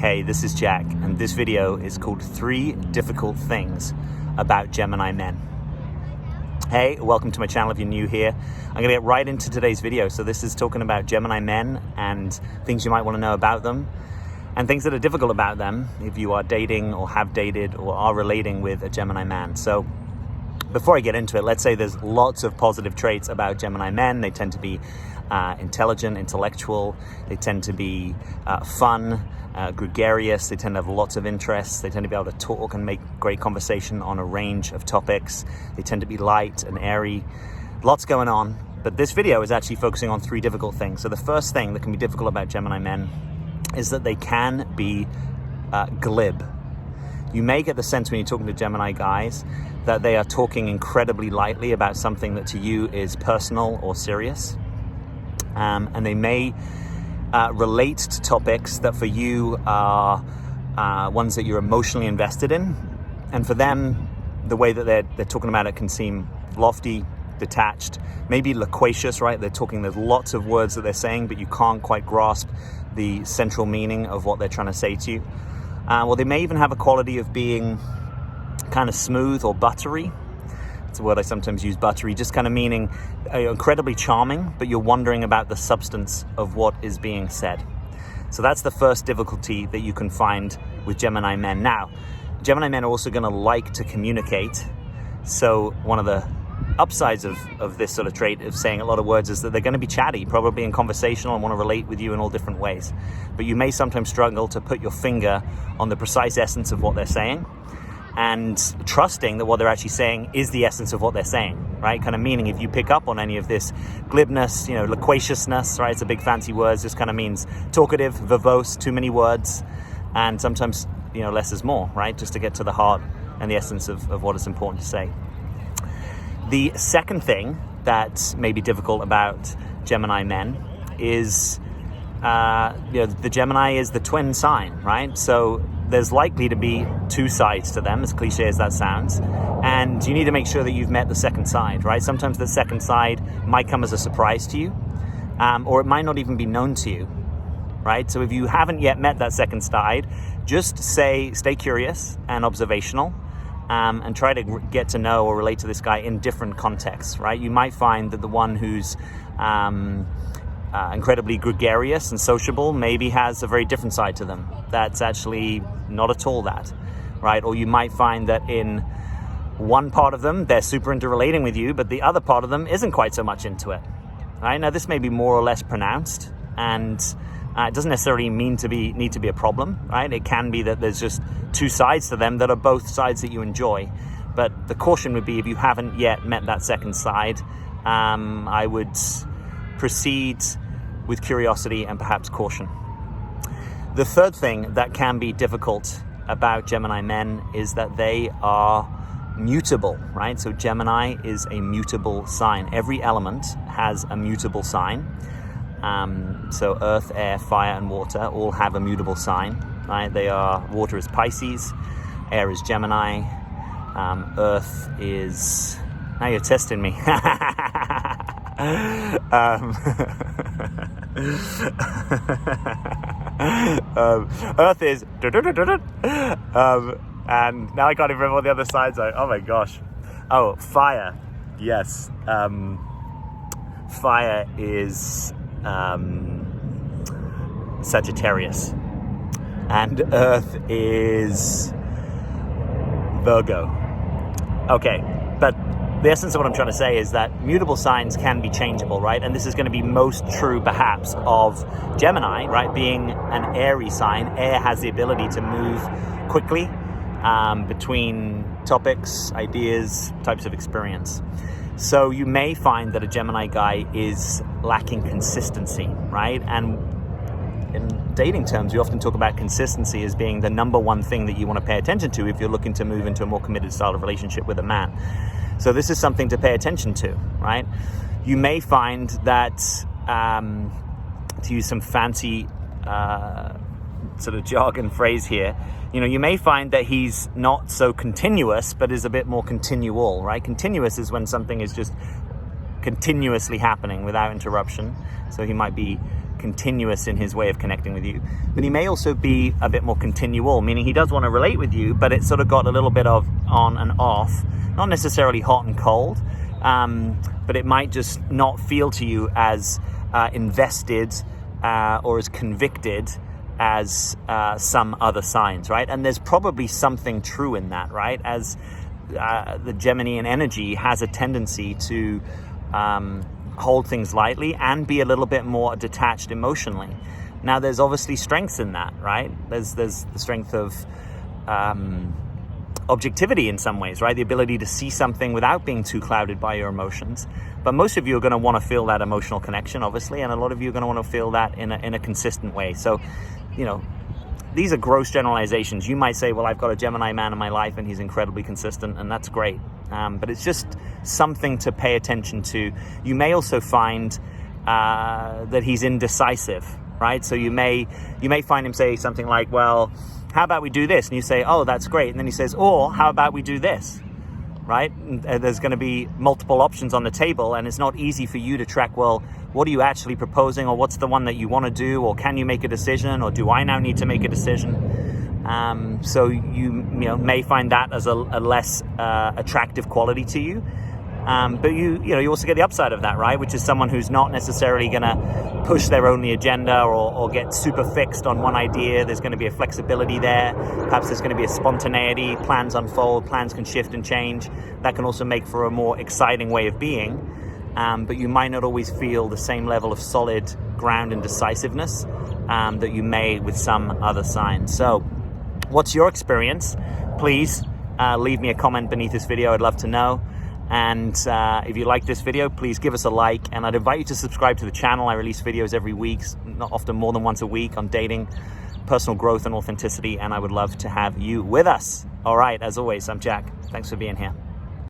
Hey, this is Jack, and this video is called 3 Difficult Things About Gemini Men. Hey, welcome to my channel if you're new here. I'm gonna get right into today's video. So this is talking about Gemini men and things you might wanna know about them and things that are difficult about them if you are dating or have dated or are relating with a Gemini man. So before I get into it, let's say there's lots of positive traits about Gemini men. They tend to be intelligent, intellectual. They tend to be fun, gregarious. They tend to have lots of interests. They tend to be able to talk and make great conversation on a range of topics. They tend to be light and airy. Lots going on. But this video is actually focusing on 3 difficult things. So the first thing that can be difficult about Gemini men is that they can be glib. You may get the sense when you're talking to Gemini guys that they are talking incredibly lightly about something that to you is personal or serious. And they may relate to topics that for you are ones that you're emotionally invested in. And for them, the way that they're talking about it can seem lofty, detached, maybe loquacious, right? There's lots of words that they're saying, but you can't quite grasp the central meaning of what they're trying to say to you. Well, they may even have a quality of being kind of smooth or buttery. It's a word I sometimes use, buttery, just kind of meaning incredibly charming, but you're wondering about the substance of what is being said. So that's the first difficulty that you can find with Gemini men. Now, Gemini men are also going to like to communicate. So one of the upsides of this sort of trait of saying a lot of words is that they're going to be chatty, probably and conversational, and want to relate with you in all different ways. But you may sometimes struggle to put your finger on the precise essence of what they're saying and trusting that what they're actually saying is the essence of what they're saying, right? Kind of meaning if you pick up on any of this glibness, loquaciousness, right? It's a big fancy word. It just kind of means talkative, verbose, too many words, and sometimes, less is more, right? Just to get to the heart and the essence of what is important to say. The second thing that may be difficult about Gemini men is, the Gemini is the twin sign, right? So there's likely to be 2 sides to them, as cliche as that sounds. And you need to make sure that you've met the second side, right? Sometimes the second side might come as a surprise to you, or it might not even be known to you, right? So if you haven't yet met that second side, just stay curious and observational. And try to get to know or relate to this guy in different contexts, right? You might find that the one who's incredibly gregarious and sociable maybe has a very different side to them. That's actually not at all that, right? Or you might find that in one part of them, they're super into relating with you, but the other part of them isn't quite so much into it, right? Now, this may be more or less pronounced, and it doesn't necessarily need to be a problem, right? It can be that there's just 2 sides to them that are both sides that you enjoy. But the caution would be if you haven't yet met that second side, I would proceed with curiosity and perhaps caution. The third thing that can be difficult about Gemini men is that they are mutable, right? So Gemini is a mutable sign. Every element has a mutable sign. So earth, air, fire, and water all have a mutable sign, right? Water is Pisces, air is Gemini, earth is, now you're testing me. Earth is, and now I can't even remember what the other sides are. Oh my gosh. Oh, fire. Yes. Fire is Sagittarius, and earth is Virgo. Okay, but the essence of what I'm trying to say is that mutable signs can be changeable, right? And this is going to be most true perhaps of Gemini, right? Being an airy sign, air has the ability to move quickly between topics, ideas, types of experience. So you may find that a Gemini guy is lacking consistency, right? And in dating terms, we often talk about consistency as being the number one thing that you want to pay attention to if you're looking to move into a more committed style of relationship with a man. So this is something to pay attention to, right? You may find that, to use some fancy sort of jargon phrase here, you may find that he's not so continuous, but is a bit more continual, right? Continuous is when something is just continuously happening without interruption. So he might be continuous in his way of connecting with you. But he may also be a bit more continual, meaning he does want to relate with you, but it's sort of got a little bit of on and off, not necessarily hot and cold, but it might just not feel to you as invested or as convicted as some other signs, right? And there's probably something true in that, right? As the Geminian energy has a tendency to hold things lightly and be a little bit more detached emotionally. Now, there's obviously strengths in that, right? There's the strength of objectivity in some ways, right? The ability to see something without being too clouded by your emotions. But most of you are going to want to feel that emotional connection, obviously, and a lot of you are going to want to feel that in a consistent way. So, you know, these are gross generalizations. You might say, well, I've got a Gemini man in my life and he's incredibly consistent, and that's great. But it's just something to pay attention to. You may also find that he's indecisive, right? So you may find him say something like, well, how about we do this? And you say, oh, that's great. And then he says, or how about we do this, right? And there's going to be multiple options on the table, and it's not easy for you to track, well, what are you actually proposing, or what's the one that you want to do, or can you make a decision, or do I now need to make a decision? So you may find that as a less attractive quality to you. But you also get the upside of that, right? Which is someone who's not necessarily going to push their only agenda or get super fixed on one idea. There's going to be a flexibility there. Perhaps there's going to be a spontaneity. Plans unfold, plans can shift and change. That can also make for a more exciting way of being. But you might not always feel the same level of solid ground and decisiveness that you may with some other signs. So what's your experience? Please leave me a comment beneath this video. I'd love to know. And if you like this video, please give us a like, and I'd invite you to subscribe to the channel. I release videos every week, not often more than once a week, on dating, personal growth, and authenticity, and I would love to have you with us. All right, as always, I'm Jack. Thanks for being here.